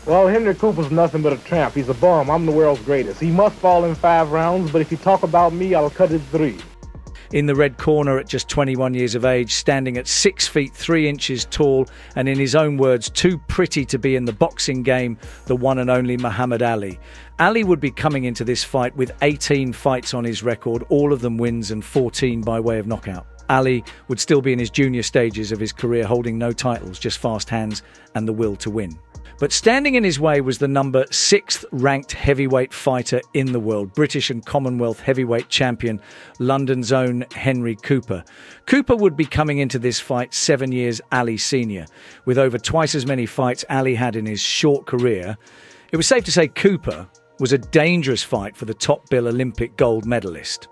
Well, Henry Cooper's nothing but a tramp. He's a bum. I'm the world's greatest. He must fall in 5 rounds, but if you talk about me, I'll cut it 3. In the red corner at just 21 years of age, standing at 6 feet 3 inches tall, and in his own words, too pretty to be in the boxing game, the one and only Muhammad Ali. Ali would be coming into this fight with 18 fights on his record, all of them wins and 14 by way of knockout. Ali would still be in his junior stages of his career, holding no titles, just fast hands and the will to win. But standing in his way was the number 6th ranked heavyweight fighter in the world, British and Commonwealth heavyweight champion, London's own Henry Cooper. Cooper would be coming into this fight 7 years Ali senior. With over twice as many fights Ali had in his short career, it was safe to say Cooper was a dangerous fight for the top bill Olympic gold medalist.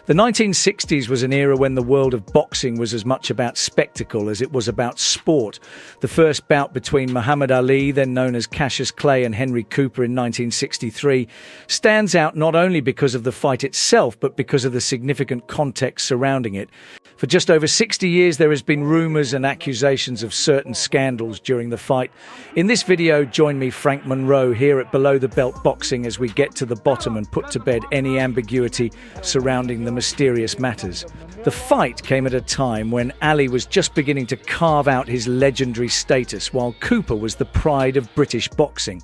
The 1960s was an era when the world of boxing was as much about spectacle as it was about sport. The first bout between Muhammad Ali, then known as Cassius Clay, and Henry Cooper in 1963 stands out not only because of the fight itself, but because of the significant context surrounding it. For just over 60 years, there has been rumours and accusations of certain scandals during the fight. In this video, join me, Frank Monroe, here at Below the Belt Boxing as we get to the bottom and put to bed any ambiguity surrounding the mysterious matters. The fight came at a time when Ali was just beginning to carve out his legendary status, while Cooper was the pride of British boxing.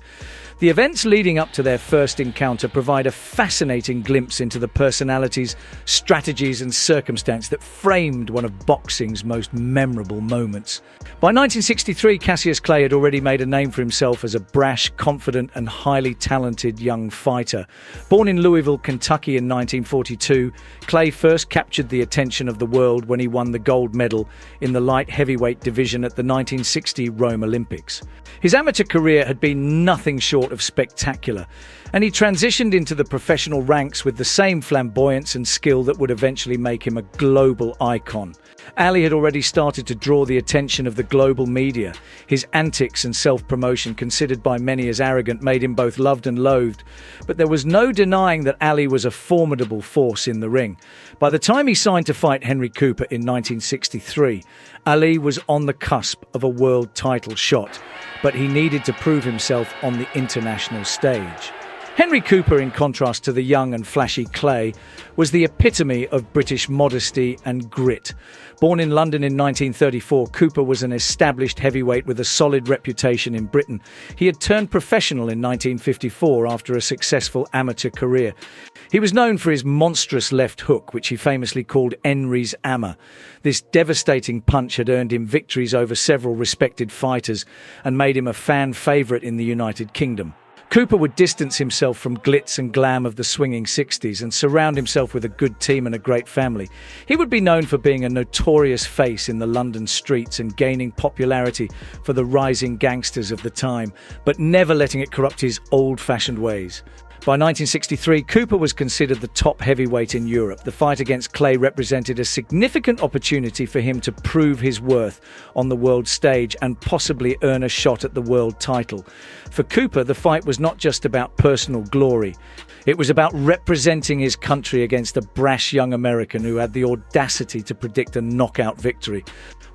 The events leading up to their first encounter provide a fascinating glimpse into the personalities, strategies and circumstance that framed one of boxing's most memorable moments. By 1963, Cassius Clay had already made a name for himself as a brash, confident and highly talented young fighter. Born in Louisville, Kentucky in 1942, Clay first captured the attention of the world when he won the gold medal in the light heavyweight division at the 1960 Rome Olympics. His amateur career had been nothing short of spectacular, and he transitioned into the professional ranks with the same flamboyance and skill that would eventually make him a global icon. Ali had already started to draw the attention of the global media. His antics and self-promotion, considered by many as arrogant, made him both loved and loathed. But there was no denying that Ali was a formidable force in the ring. By the time he signed to fight Henry Cooper in 1963, Ali was on the cusp of a world title shot, but he needed to prove himself on the international stage. Henry Cooper, in contrast to the young and flashy Clay, was the epitome of British modesty and grit. Born in London in 1934, Cooper was an established heavyweight with a solid reputation in Britain. He had turned professional in 1954 after a successful amateur career. He was known for his monstrous left hook, which he famously called Henry's hammer. This devastating punch had earned him victories over several respected fighters and made him a fan favourite in the United Kingdom. Cooper would distance himself from glitz and glam of the swinging 60s and surround himself with a good team and a great family. He would be known for being a notorious face in the London streets and gaining popularity for the rising gangsters of the time, but never letting it corrupt his old-fashioned ways. By 1963, Cooper was considered the top heavyweight in Europe. The fight against Clay represented a significant opportunity for him to prove his worth on the world stage and possibly earn a shot at the world title. For Cooper, the fight was not just about personal glory. It was about representing his country against a brash young American who had the audacity to predict a knockout victory.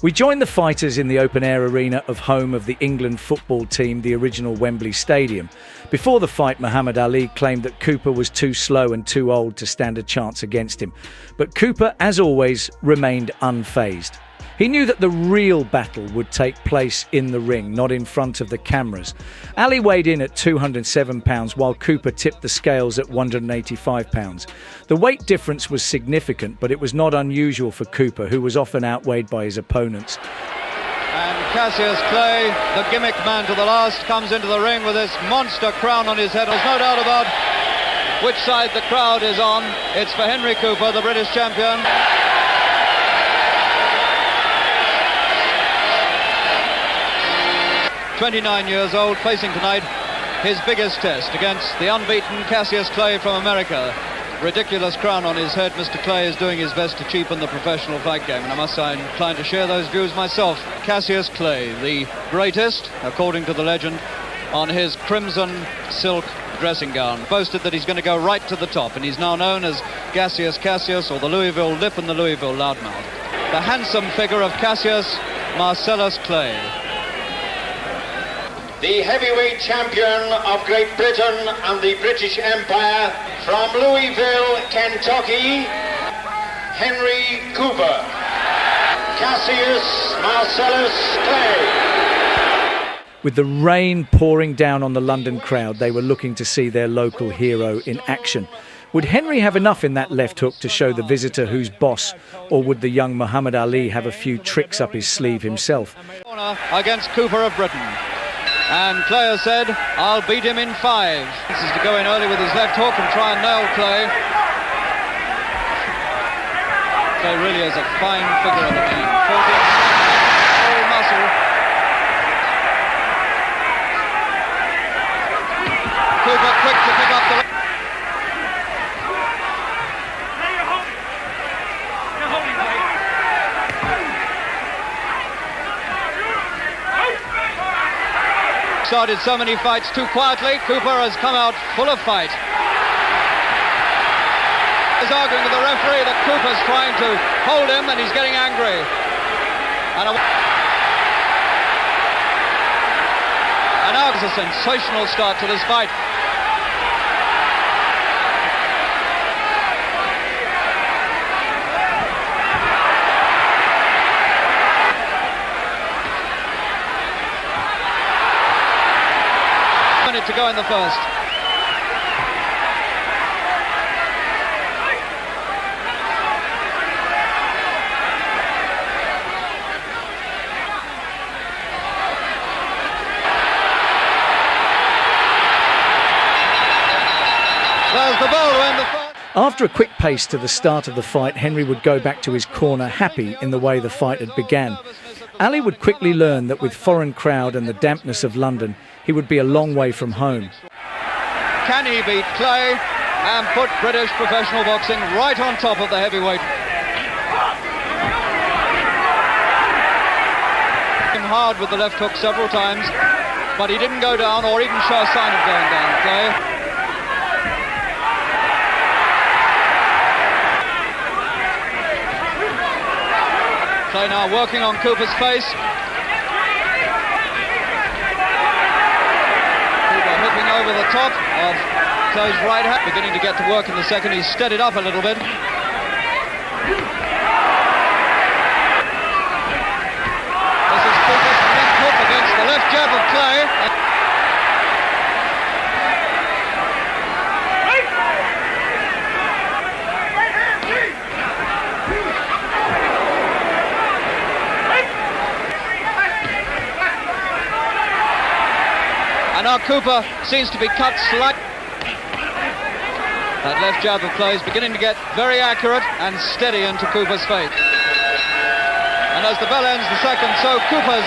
We joined the fighters in the open-air arena of home of the England football team, the original Wembley Stadium. Before the fight, Muhammad Ali claimed that Cooper was too slow and too old to stand a chance against him. But Cooper, as always, remained unfazed. He knew that the real battle would take place in the ring, not in front of the cameras. Ali weighed in at 207 pounds, while Cooper tipped the scales at 185 pounds. The weight difference was significant, but it was not unusual for Cooper, who was often outweighed by his opponents. And Cassius Clay, the gimmick man to the last, comes into the ring with this monster crown on his head. There's no doubt about which side the crowd is on. It's for Henry Cooper, the British champion. 29 years old, facing tonight his biggest test against the unbeaten Cassius Clay from America. Ridiculous crown on his head. Mr. Clay is doing his best to cheapen the professional fight game, and I must say I'm inclined to share those views myself. Cassius Clay, the greatest, according to the legend, on his crimson silk dressing gown, boasted that he's going to go right to the top, and he's now known as Gaseous Cassius, or the Louisville Lip and the Louisville Loudmouth. The handsome figure of Cassius Marcellus Clay. the heavyweight champion of Great Britain and the British Empire, from Louisville, Kentucky, Henry Cooper. Cassius Marcellus Clay. With the rain pouring down on the London crowd, they were looking to see their local hero in action. Would Henry have enough in that left hook to show the visitor who's boss, or would the young Muhammad Ali have a few tricks up his sleeve himself? Against Cooper of Britain. And Clay has said, I'll beat him in 5. This is to go in early with his left hook and try and nail Clay. Clay really is a fine figure of the man. All muscle. Cooper quick to pick up the... Started so many fights too quietly. Cooper has come out full of fight. He's arguing with the referee that Cooper's trying to hold him and he's getting angry. And now it's a sensational start to this fight. To go in the first. There's the ball to end the fight. After a quick pace to the start of the fight, Henry would go back to his corner happy in the way the fight had began. Ali would quickly learn that with foreign crowd and the dampness of London, he would be a long way from home. Can he beat Clay and put British professional boxing right on top of the heavyweight? Him hard with the left hook several times, but he didn't go down or even show a sign of going down, Clay. Clay now working on Cooper's face. Cooper hooking over the top of Clay's right hand. Beginning to get to work in the second. He's steadied up a little bit. This is Cooper's left hook against the left jab of Clay. Now Cooper seems to be cut slightly. That left jab of Clay is beginning to get very accurate and steady into Cooper's face. And as the bell ends the second, so Cooper's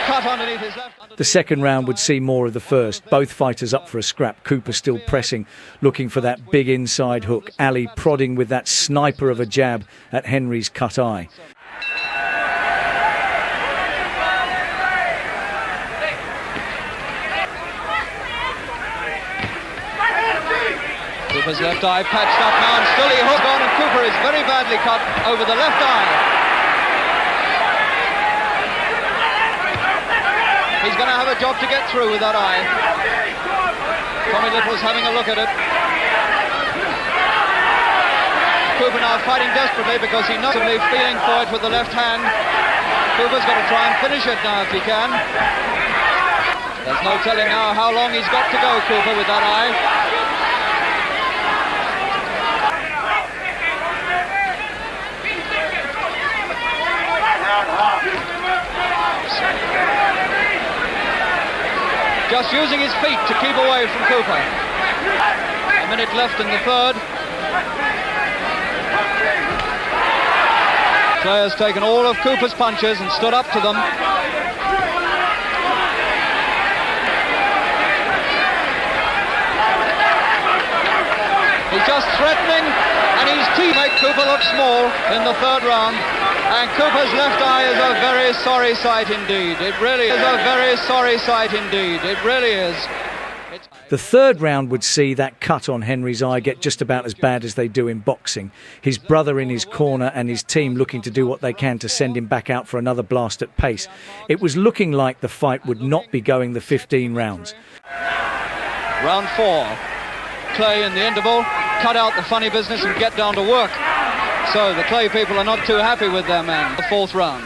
cut underneath his left. The second round would see more of the first. Both fighters up for a scrap. Cooper still pressing, looking for that big inside hook. Ali prodding with that sniper of a jab at Henry's cut eye. Cooper's left eye patched up now, and still he hooks on, and Cooper is very badly cut over the left eye. He's going to have a job to get through with that eye. Tommy Little's having a look at it. Cooper now fighting desperately because he knows he's feeling for it with the left hand. Cooper's got to try and finish it now if he can. There's no telling now how long he's got to go, Cooper, with that eye. Just using his feet to keep away from Cooper. A minute left in the third. Clay has taken all of Cooper's punches and stood up to them. He's just threatening, and his teeth make Cooper look small in the third round. And Cooper's left eye is a very sorry sight indeed. It really is a very sorry sight indeed. It really is. The third round would see that cut on Henry's eye get just about as bad as they do in boxing. His brother in his corner and his team looking to do what they can to send him back out for another blast at pace. It was looking like the fight would not be going the 15 rounds. Round 4. Clay in the interval, cut out the funny business and get down to work. So the Clay people are not too happy with their man. The 4th round.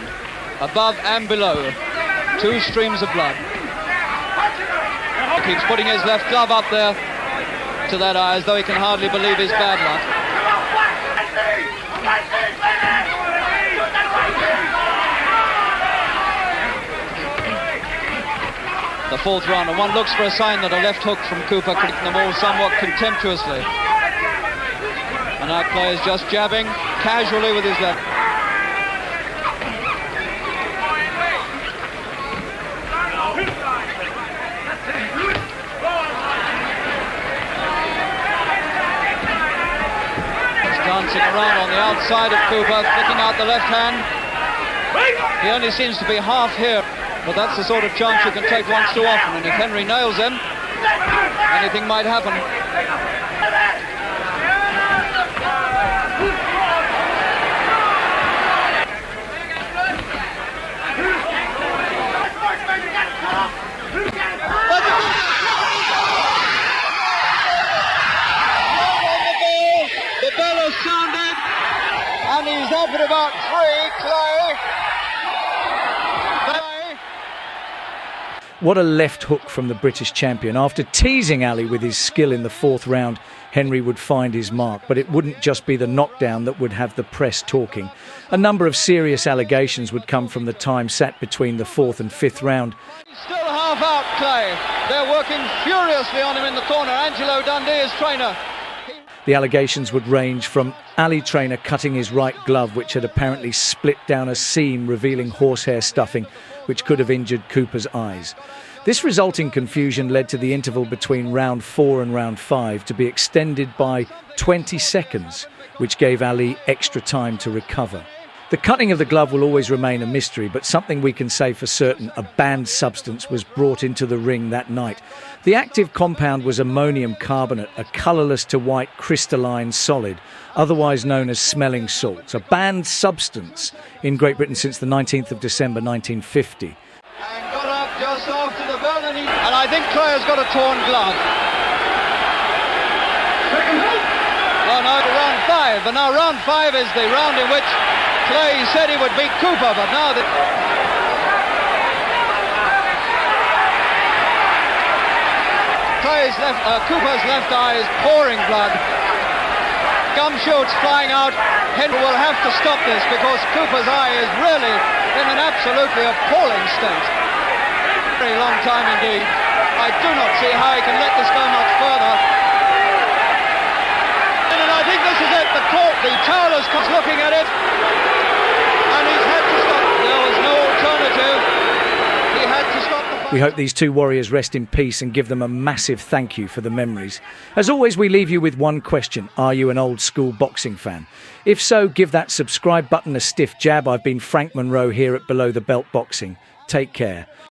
Above and below. 2 streams of blood. Keeps putting his left glove up there to that eye as though he can hardly believe his bad luck. The 4th round, and one looks for a sign that a left hook from Cooper kicked them all somewhat contemptuously. And now Clay is just jabbing casually with his left. Dancing around on the outside of Cooper, flicking out the left hand. He only seems to be half here, but that's the sort of chance you can take once too often, and if Henry nails him, anything might happen. The bell has sounded, and he's up at about 3, Clay. What a left hook from the British champion. After teasing Ali with his skill in the 4th round, Henry would find his mark, but it wouldn't just be the knockdown that would have the press talking. A number of serious allegations would come from the time sat between the 4th and 5th round. He's still half out, Clay. They're working furiously on him in the corner. Angelo Dundee, his trainer. The allegations would range from Ali trainer cutting his right glove, which had apparently split down a seam revealing horsehair stuffing, which could have injured Cooper's eyes. This resulting confusion led to the interval between round 4 and round 5 to be extended by 20 seconds, which gave Ali extra time to recover. The cutting of the glove will always remain a mystery, but something we can say for certain: a banned substance was brought into the ring that night. The active compound was ammonium carbonate, a colourless to white crystalline solid, otherwise known as smelling salts, a banned substance in Great Britain since the 19th of December 1950. And got up just after the bell, and I think Clay has got a torn glove. Oh no, round 5, and now round 5 is the round in which Clay said he would beat Cooper, but now that Cooper's left eye is pouring blood. Gumshoes flying out. Henry will have to stop this because Cooper's eye is really in an absolutely appalling state. Very long time indeed. I do not see how he can let this go much further. And I think this is it. The towel is looking at it. And he's had to stop. There was no alternative. He had to stop the fight. We hope these two warriors rest in peace and give them a massive thank you for the memories. As always, we leave you with one question. Are you an old school boxing fan? If so, give that subscribe button a stiff jab. I've been Frank Monroe here at Below the Belt Boxing. Take care.